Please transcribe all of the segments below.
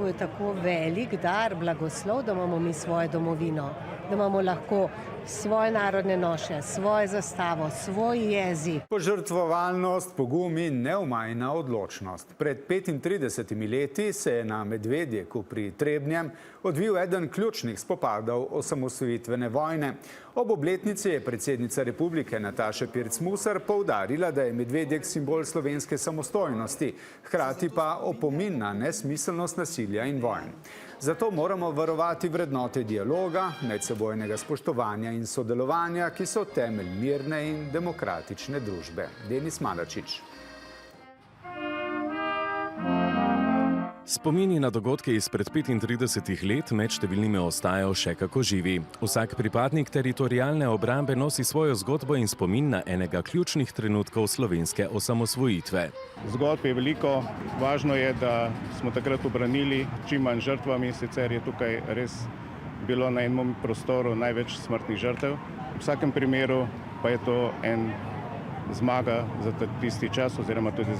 To je tako velik dar, blagoslov, da imamo mi svojo domovino, da imamo lahko svoje narodne noše, svojo zastavo, svoj jezik. Požrtvovalnost, pogum in neomajna odločnost. Pred 35 leti se je na Medvedjeku pri Trebnjem odvil eden ključnih spopadov osamosvojitvene vojne. Ob obletnici je predsednica republike Nataša Pirc Musar poudarila, da je Medvedjek simbol slovenske samostojnosti, hkrati pa opomin na nesmiselnost nasilja in vojn. Zato moramo varovati vrednote dialoga, medsebojnega spoštovanja in sodelovanja, ki so temelj mirne in demokratične družbe. Denis Malačič. Spomini na dogodke izpred 35 let med številnimi ostajajo še kako živi. Vsak pripadnik teritorialne obrambe nosi svojo zgodbo in spomin na enega ključnih trenutkov slovenske osamosvojitve. Zgodb je veliko. Važno je, da smo takrat ubranili čim manj žrtvami, sicer je tukaj res bilo na enem prostoru največ smrtnih žrtev. V vsakem primeru pa je to en zmaga za tisti čas oziroma tudi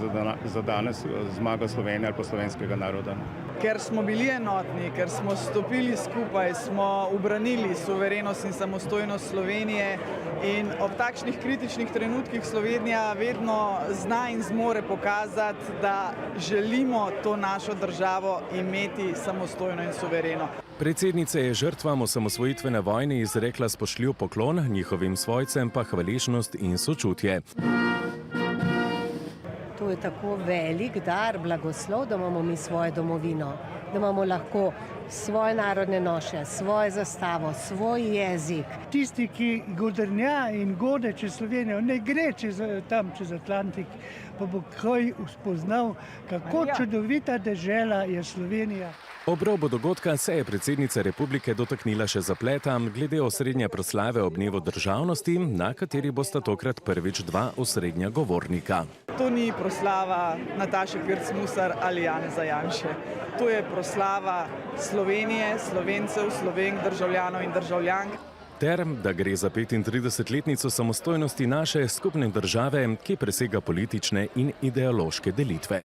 za danes, zmaga Slovenije ali pa slovenskega naroda. Ker smo bili enotni, ker smo stopili skupaj, smo ubranili suverenost in samostojnost Slovenije in ob takšnih kritičnih trenutkih Slovenija vedno zna in zmore pokazati, da želimo to našo državo imeti samostojno in suvereno. Predsednica je žrtvam osamosvojitvene vojne izrekla spoštljiv poklon, njihovim svojcem pa hvaležnost in sočutje. To je tako velik dar, blagoslov, da imamo mi svojo domovino, da imamo lahko svoje narodne noše, svojo zastavo, svoj jezik. Tisti, ki godrnja in gode čez Slovenijo, ne gre tam čez Atlantik, pa bo kaj spoznal, kako čudovita dežela je Slovenija. Ob robu dogodka se je predsednica republike dotaknila še zapleta glede osrednje proslave ob dnevu državnosti, na kateri bosta tokrat prvič dva osrednja govornika. To ni proslava Nataše Pirc Musar ali Janeza Janše. To je proslava Slovenije, Slovencev, Slovenk, državljanov in državljank. Ter, da gre za 35-letnico samostojnosti naše skupne države, ki presega politične in ideološke delitve.